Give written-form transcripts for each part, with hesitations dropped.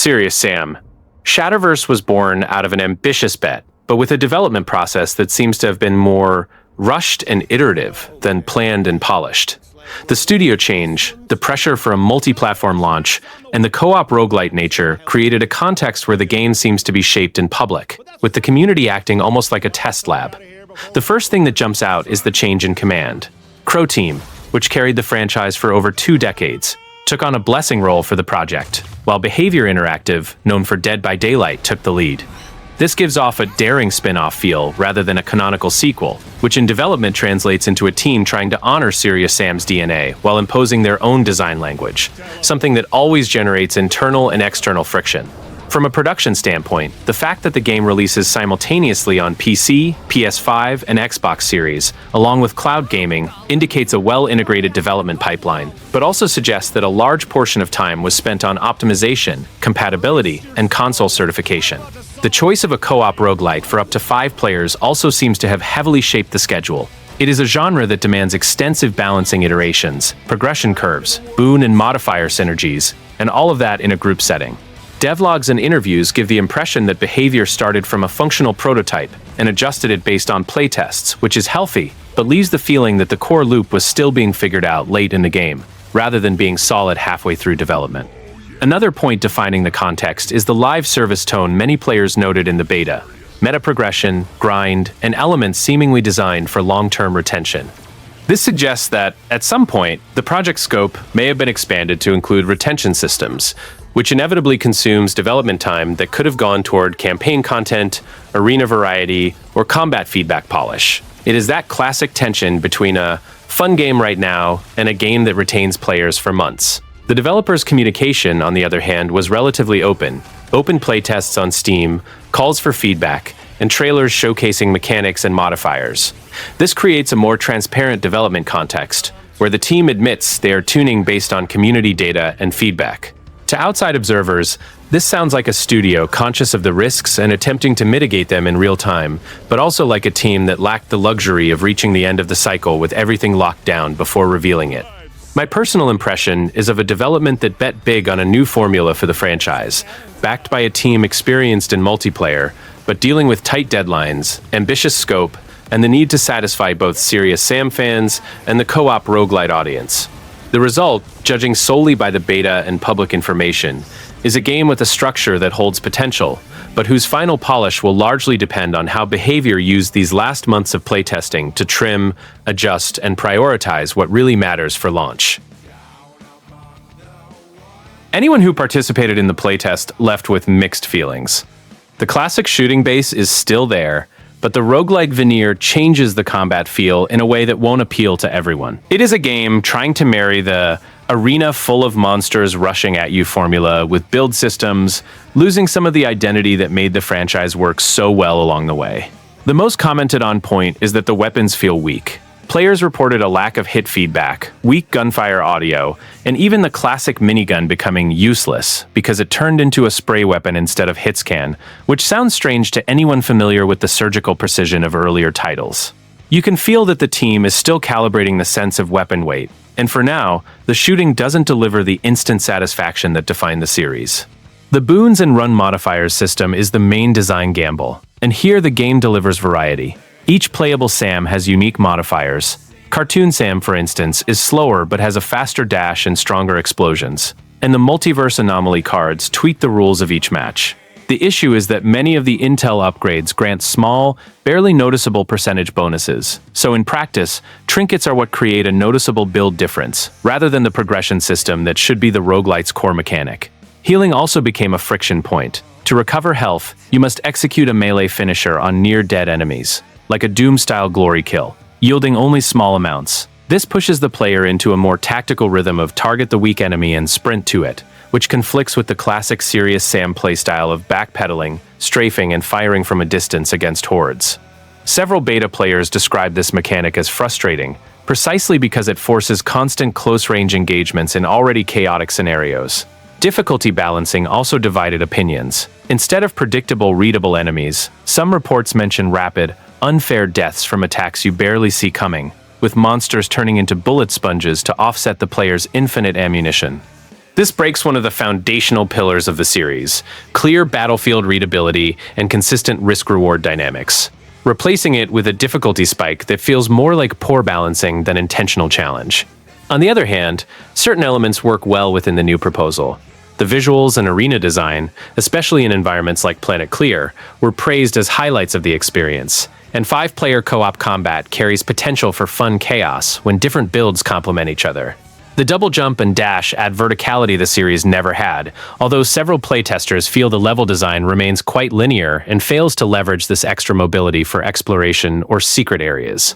Serious Sam. Shatterverse was born out of an ambitious bet, but with a development process that seems to have been more rushed and iterative than planned and polished. The studio change, the pressure for a multi-platform launch, and the co-op roguelite nature created a context where the game seems to be shaped in public, with the community acting almost like a test lab. The first thing that jumps out is the change in command. Crow Team, which carried the franchise for over 2 decades, took on a blessing role for the project, while Behavior Interactive, known for Dead by Daylight, took the lead. This gives off a daring spin-off feel rather than a canonical sequel, which in development translates into a team trying to honor Serious Sam's DNA while imposing their own design language, something that always generates internal and external friction. From a production standpoint, the fact that the game releases simultaneously on PC, PS5, and Xbox Series, along with cloud gaming, indicates a well-integrated development pipeline, but also suggests that a large portion of time was spent on optimization, compatibility, and console certification. The choice of a co-op roguelite for up to 5 players also seems to have heavily shaped the schedule. It is a genre that demands extensive balancing iterations, progression curves, boon and modifier synergies, and all of that in a group setting. Devlogs and interviews give the impression that Behavior started from a functional prototype and adjusted it based on playtests, which is healthy, but leaves the feeling that the core loop was still being figured out late in the game, rather than being solid halfway through development. Another point defining the context is the live service tone many players noted in the beta: meta progression, grind, and elements seemingly designed for long-term retention. This suggests that, at some point, the project scope may have been expanded to include retention systems, which inevitably consumes development time that could have gone toward campaign content, arena variety, or combat feedback polish. It is that classic tension between a fun game right now and a game that retains players for months. The developer's communication, on the other hand, was relatively open playtests on Steam, calls for feedback, and trailers showcasing mechanics and modifiers. This creates a more transparent development context, where the team admits they are tuning based on community data and feedback. To outside observers, this sounds like a studio conscious of the risks and attempting to mitigate them in real time, but also like a team that lacked the luxury of reaching the end of the cycle with everything locked down before revealing it. My personal impression is of a development that bet big on a new formula for the franchise, backed by a team experienced in multiplayer, but dealing with tight deadlines, ambitious scope, and the need to satisfy both Serious Sam fans and the co-op roguelite audience. The result, judging solely by the beta and public information, is a game with a structure that holds potential, but whose final polish will largely depend on how Behavior used these last months of playtesting to trim, adjust, and prioritize what really matters for launch. Anyone who participated in the playtest left with mixed feelings. The classic shooting base is still there, but the roguelike veneer changes the combat feel in a way that won't appeal to everyone. It is a game trying to marry the arena full of monsters rushing at you formula with build systems, losing some of the identity that made the franchise work so well along the way. The most commented on point is that the weapons feel weak. Players reported a lack of hit feedback, weak gunfire audio, and even the classic minigun becoming useless because it turned into a spray weapon instead of hitscan, which sounds strange to anyone familiar with the surgical precision of earlier titles. You can feel that the team is still calibrating the sense of weapon weight, and for now, the shooting doesn't deliver the instant satisfaction that defined the series. The boons and run modifiers system is the main design gamble, and here the game delivers variety. Each playable Sam has unique modifiers. Cartoon Sam, for instance, is slower but has a faster dash and stronger explosions. And the Multiverse Anomaly cards tweak the rules of each match. The issue is that many of the intel upgrades grant small, barely noticeable percentage bonuses. So in practice, trinkets are what create a noticeable build difference, rather than the progression system that should be the roguelite's core mechanic. Healing also became a friction point. To recover health, you must execute a melee finisher on near-dead enemies, like a Doom-style glory kill, yielding only small amounts. This pushes the player into a more tactical rhythm of target the weak enemy and sprint to it, which conflicts with the classic Serious Sam playstyle of backpedaling, strafing, and firing from a distance against hordes. Several beta players describe this mechanic as frustrating, precisely because it forces constant close-range engagements in already chaotic scenarios. Difficulty balancing also divided opinions. Instead of predictable, readable enemies, some reports mention rapid, unfair deaths from attacks you barely see coming, with monsters turning into bullet sponges to offset the player's infinite ammunition. This breaks one of the foundational pillars of the series: clear battlefield readability and consistent risk-reward dynamics, replacing it with a difficulty spike that feels more like poor balancing than intentional challenge. On the other hand, certain elements work well within the new proposal. The visuals and arena design, especially in environments like Planet Clear, were praised as highlights of the experience, and 5-player co-op combat carries potential for fun chaos when different builds complement each other. The double jump and dash add verticality the series never had, although several playtesters feel the level design remains quite linear and fails to leverage this extra mobility for exploration or secret areas.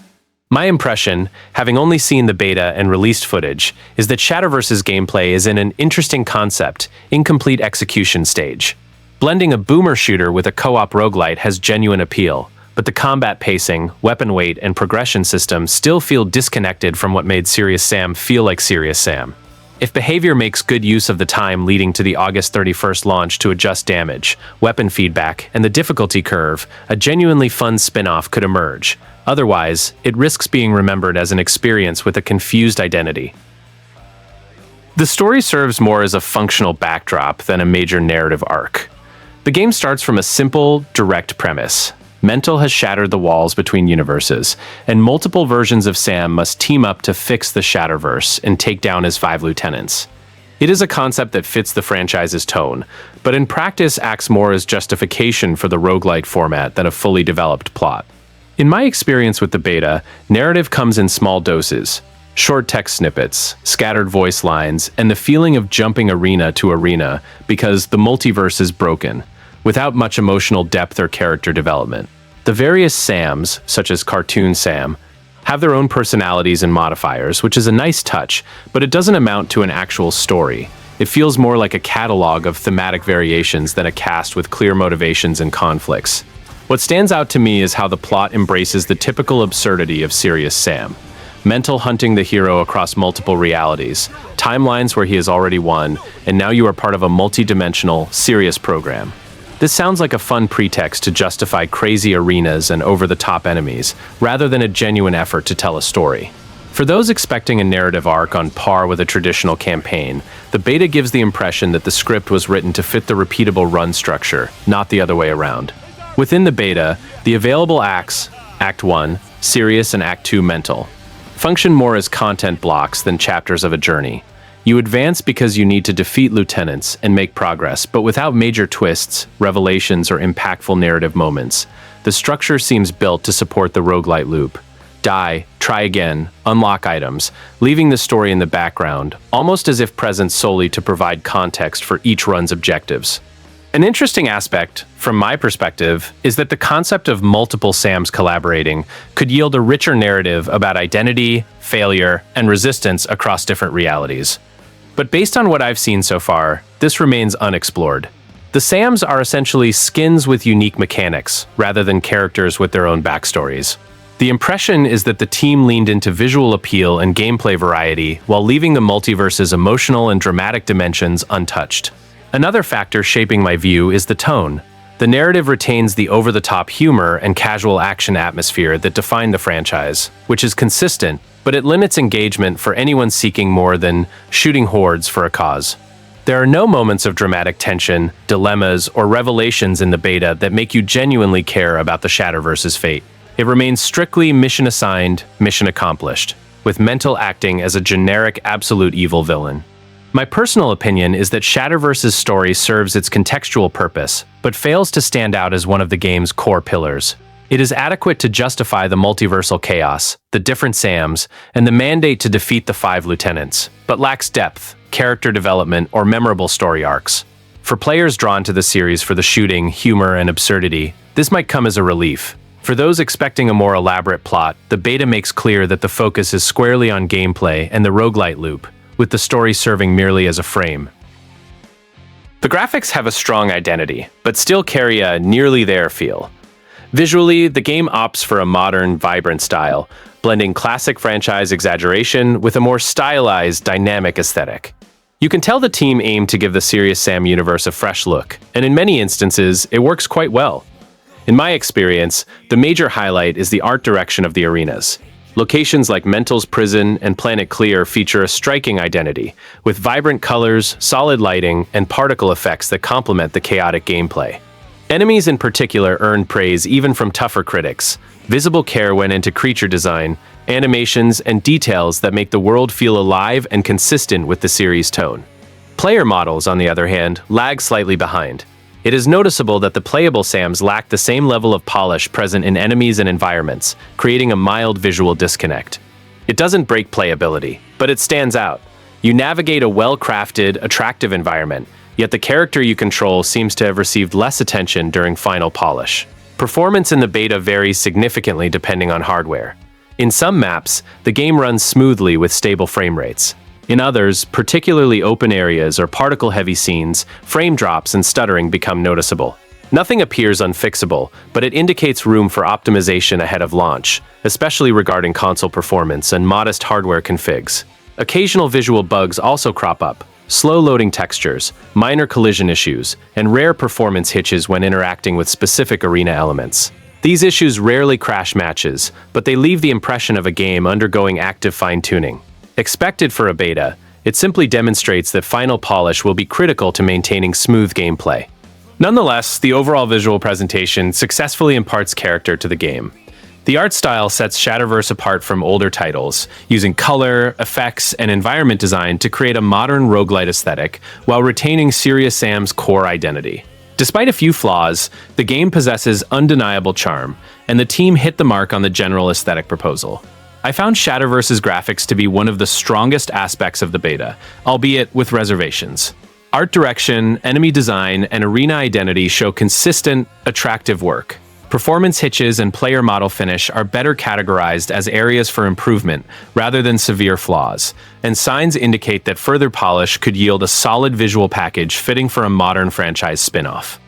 My impression, having only seen the beta and released footage, is that Shatterverse's gameplay is in an interesting concept, incomplete execution stage. Blending a boomer shooter with a co-op roguelite has genuine appeal, but the combat pacing, weapon weight, and progression system still feel disconnected from what made Serious Sam feel like Serious Sam. If behavior makes good use of the time leading to the August 31st launch to adjust damage, weapon feedback, and the difficulty curve, a genuinely fun spin-off could emerge. Otherwise, it risks being remembered as an experience with a confused identity. The story serves more as a functional backdrop than a major narrative arc. The game starts from a simple, direct premise. Mental has shattered the walls between universes, and multiple versions of Sam must team up to fix the Shatterverse and take down his 5 lieutenants. It is a concept that fits the franchise's tone, but in practice acts more as justification for the roguelite format than a fully developed plot. In my experience with the beta, narrative comes in small doses. Short text snippets, scattered voice lines, and the feeling of jumping arena to arena because the multiverse is broken, without much emotional depth or character development. The various Sams, such as Cartoon Sam, have their own personalities and modifiers, which is a nice touch, but it doesn't amount to an actual story. It feels more like a catalog of thematic variations than a cast with clear motivations and conflicts. What stands out to me is how the plot embraces the typical absurdity of Serious Sam. Mental hunting the hero across multiple realities, timelines where he has already won, and now you are part of a multi-dimensional, serious program. This sounds like a fun pretext to justify crazy arenas and over-the-top enemies, rather than a genuine effort to tell a story. For those expecting a narrative arc on par with a traditional campaign, the beta gives the impression that the script was written to fit the repeatable run structure, not the other way around. Within the beta, the available acts, Act 1, Serious, and Act 2, Mental, function more as content blocks than chapters of a journey. You advance because you need to defeat lieutenants and make progress, but without major twists, revelations, or impactful narrative moments. The structure seems built to support the roguelite loop. Die, try again, unlock items, leaving the story in the background, almost as if present solely to provide context for each run's objectives. An interesting aspect, from my perspective, is that the concept of multiple Sams collaborating could yield a richer narrative about identity, failure, and resistance across different realities. But based on what I've seen so far, this remains unexplored. The Sams are essentially skins with unique mechanics, rather than characters with their own backstories. The impression is that the team leaned into visual appeal and gameplay variety while leaving the multiverse's emotional and dramatic dimensions untouched. Another factor shaping my view is the tone. The narrative retains the over-the-top humor and casual action atmosphere that define the franchise, which is consistent, but it limits engagement for anyone seeking more than shooting hordes for a cause. There are no moments of dramatic tension, dilemmas, or revelations in the beta that make you genuinely care about the Shatterverse's fate. It remains strictly mission assigned, mission accomplished, with Mental acting as a generic absolute evil villain. My personal opinion is that Shatterverse's story serves its contextual purpose, but fails to stand out as one of the game's core pillars. It is adequate to justify the multiversal chaos, the different Sams, and the mandate to defeat the 5 lieutenants, but lacks depth, character development, or memorable story arcs. For players drawn to the series for the shooting, humor, and absurdity, this might come as a relief. For those expecting a more elaborate plot, the beta makes clear that the focus is squarely on gameplay and the roguelite loop, with the story serving merely as a frame. The graphics have a strong identity, but still carry a nearly there feel. Visually, the game opts for a modern, vibrant style, blending classic franchise exaggeration with a more stylized, dynamic aesthetic. You can tell the team aimed to give the Serious Sam universe a fresh look, and in many instances, it works quite well. In my experience, the major highlight is the art direction of the arenas. Locations like Mental's Prison and Planet Clear feature a striking identity, with vibrant colors, solid lighting, and particle effects that complement the chaotic gameplay. Enemies in particular earned praise even from tougher critics. Visible care went into creature design, animations, and details that make the world feel alive and consistent with the series' tone. Player models, on the other hand, lag slightly behind. It is noticeable that the playable SAMs lack the same level of polish present in enemies and environments, creating a mild visual disconnect. It doesn't break playability, but it stands out. You navigate a well-crafted, attractive environment, yet the character you control seems to have received less attention during final polish. Performance in the beta varies significantly depending on hardware. In some maps, the game runs smoothly with stable frame rates. In others, particularly open areas or particle-heavy scenes, frame drops and stuttering become noticeable. Nothing appears unfixable, but it indicates room for optimization ahead of launch, especially regarding console performance and modest hardware configs. Occasional visual bugs also crop up: slow loading textures, minor collision issues, and rare performance hitches when interacting with specific arena elements. These issues rarely crash matches, but they leave the impression of a game undergoing active fine-tuning. Expected for a beta, it simply demonstrates that final polish will be critical to maintaining smooth gameplay. Nonetheless, the overall visual presentation successfully imparts character to the game. The art style sets Shatterverse apart from older titles, using color, effects, and environment design to create a modern roguelite aesthetic while retaining Serious Sam's core identity. Despite a few flaws, the game possesses undeniable charm, and the team hit the mark on the general aesthetic proposal. I found Shatterverse's graphics to be one of the strongest aspects of the beta, albeit with reservations. Art direction, enemy design, and arena identity show consistent, attractive work. Performance hitches and player model finish are better categorized as areas for improvement rather than severe flaws, and signs indicate that further polish could yield a solid visual package fitting for a modern franchise spin-off.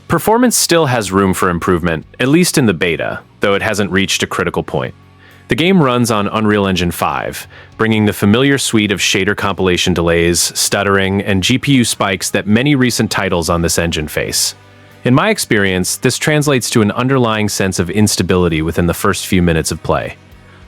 Performance still has room for improvement, at least in the beta, though it hasn't reached a critical point. The game runs on Unreal Engine 5, bringing the familiar suite of shader compilation delays, stuttering, and GPU spikes that many recent titles on this engine face. In my experience, this translates to an underlying sense of instability within the first few minutes of play.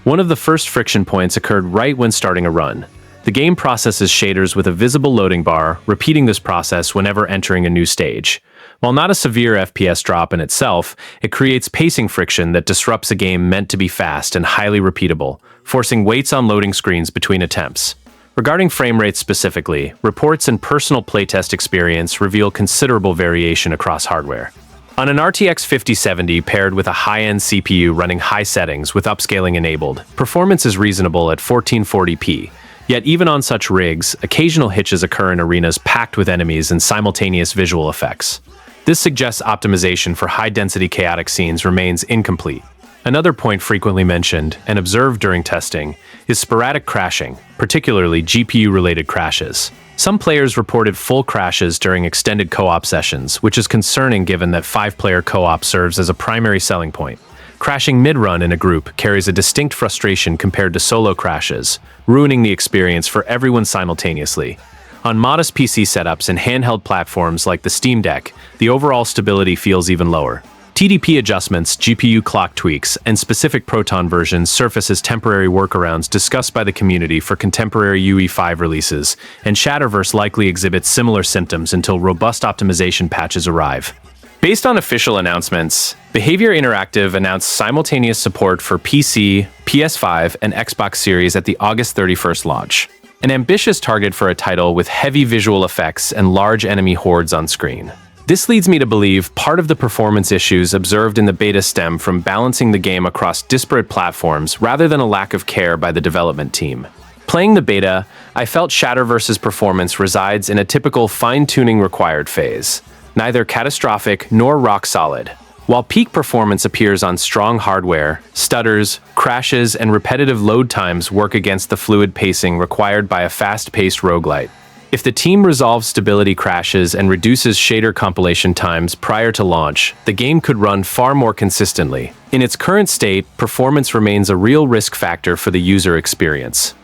One of the first friction points occurred right when starting a run. The game processes shaders with a visible loading bar, repeating this process whenever entering a new stage. While not a severe FPS drop in itself, it creates pacing friction that disrupts a game meant to be fast and highly repeatable, forcing waits on loading screens between attempts. Regarding frame rates specifically, reports and personal playtest experience reveal considerable variation across hardware. On an RTX 5070 paired with a high-end CPU running high settings with upscaling enabled, performance is reasonable at 1440p. Yet even on such rigs, occasional hitches occur in arenas packed with enemies and simultaneous visual effects. This suggests optimization for high-density chaotic scenes remains incomplete. Another point frequently mentioned and observed during testing is sporadic crashing, particularly GPU-related crashes. Some players reported full crashes during extended co-op sessions, which is concerning given that 5-player co-op serves as a primary selling point. Crashing mid-run in a group carries a distinct frustration compared to solo crashes, ruining the experience for everyone simultaneously. On modest PC setups and handheld platforms like the Steam Deck, the overall stability feels even lower. TDP adjustments, GPU clock tweaks, and specific Proton versions surface as temporary workarounds discussed by the community for contemporary UE5 releases, and Shatterverse likely exhibits similar symptoms until robust optimization patches arrive. Based on official announcements, Behavior Interactive announced simultaneous support for PC, PS5, and Xbox Series at the August 31st launch. An ambitious target for a title with heavy visual effects and large enemy hordes on screen. This leads me to believe part of the performance issues observed in the beta stem from balancing the game across disparate platforms rather than a lack of care by the development team. Playing the beta, I felt Shatterverse's performance resides in a typical fine-tuning required phase, neither catastrophic nor rock solid. While peak performance appears on strong hardware, stutters, crashes, and repetitive load times work against the fluid pacing required by a fast-paced roguelite. If the team resolves stability crashes and reduces shader compilation times prior to launch, the game could run far more consistently. In its current state, performance remains a real risk factor for the user experience.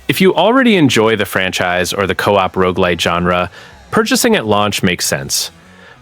If you already enjoy the franchise or the co-op roguelite genre, purchasing at launch makes sense.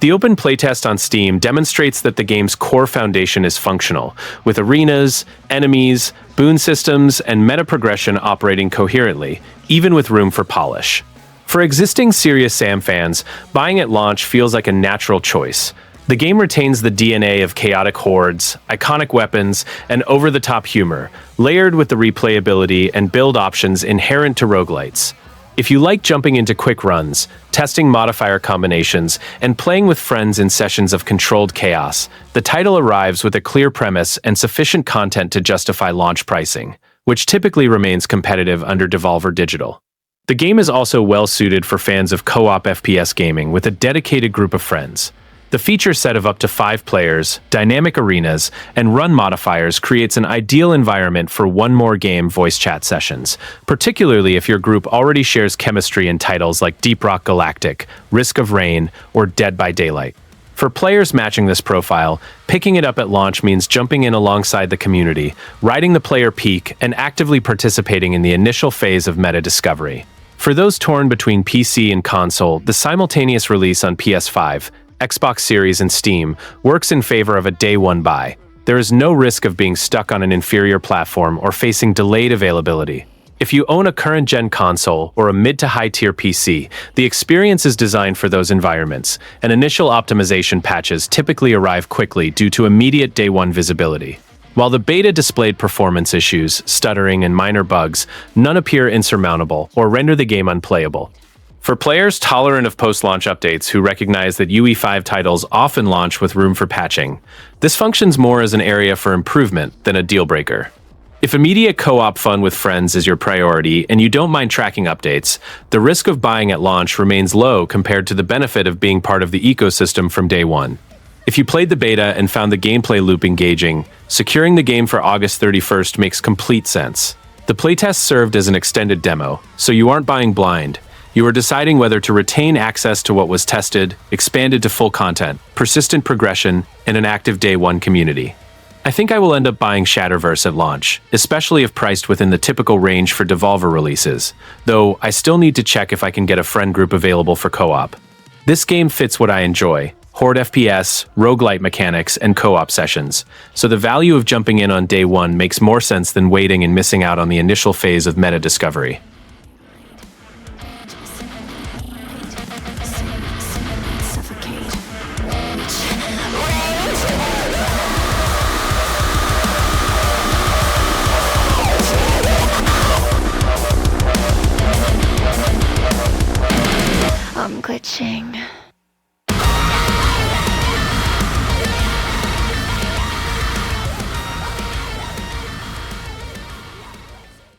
The open playtest on Steam demonstrates that the game's core foundation is functional, with arenas, enemies, boon systems, and meta progression operating coherently, even with room for polish. For existing Serious Sam fans, buying at launch feels like a natural choice. The game retains the DNA of chaotic hordes, iconic weapons, and over-the-top humor, layered with the replayability and build options inherent to roguelites. If you like jumping into quick runs, testing modifier combinations, and playing with friends in sessions of controlled chaos, the title arrives with a clear premise and sufficient content to justify launch pricing, which typically remains competitive under Devolver Digital. The game is also well-suited for fans of co-op FPS gaming with a dedicated group of friends. The feature set of up to 5 players, dynamic arenas, and run modifiers creates an ideal environment for one more game voice chat sessions, particularly if your group already shares chemistry in titles like Deep Rock Galactic, Risk of Rain, or Dead by Daylight. For players matching this profile, picking it up at launch means jumping in alongside the community, riding the player peak, and actively participating in the initial phase of meta discovery. For those torn between PC and console, the simultaneous release on PS5, Xbox Series, and Steam works in favor of a day-one buy. There is no risk of being stuck on an inferior platform or facing delayed availability. If you own a current-gen console or a mid to high-tier PC, the experience is designed for those environments, and initial optimization patches typically arrive quickly due to immediate day-one visibility. While the beta displayed performance issues, stuttering, and minor bugs, none appear insurmountable or render the game unplayable. For players tolerant of post-launch updates who recognize that UE5 titles often launch with room for patching, this functions more as an area for improvement than a deal-breaker. If immediate co-op fun with friends is your priority and you don't mind tracking updates, the risk of buying at launch remains low compared to the benefit of being part of the ecosystem from day one. If you played the beta and found the gameplay loop engaging, securing the game for August 31st makes complete sense. The playtest served as an extended demo, so you aren't buying blind. You are deciding whether to retain access to what was tested, expanded to full content, persistent progression, and an active day one community. I think I will end up buying Shatterverse at launch, especially if priced within the typical range for Devolver releases, though I still need to check if I can get a friend group available for co-op. This game fits what I enjoy: horde FPS, roguelite mechanics, and co-op sessions, so the value of jumping in on day one makes more sense than waiting and missing out on the initial phase of meta discovery. I'm glitching.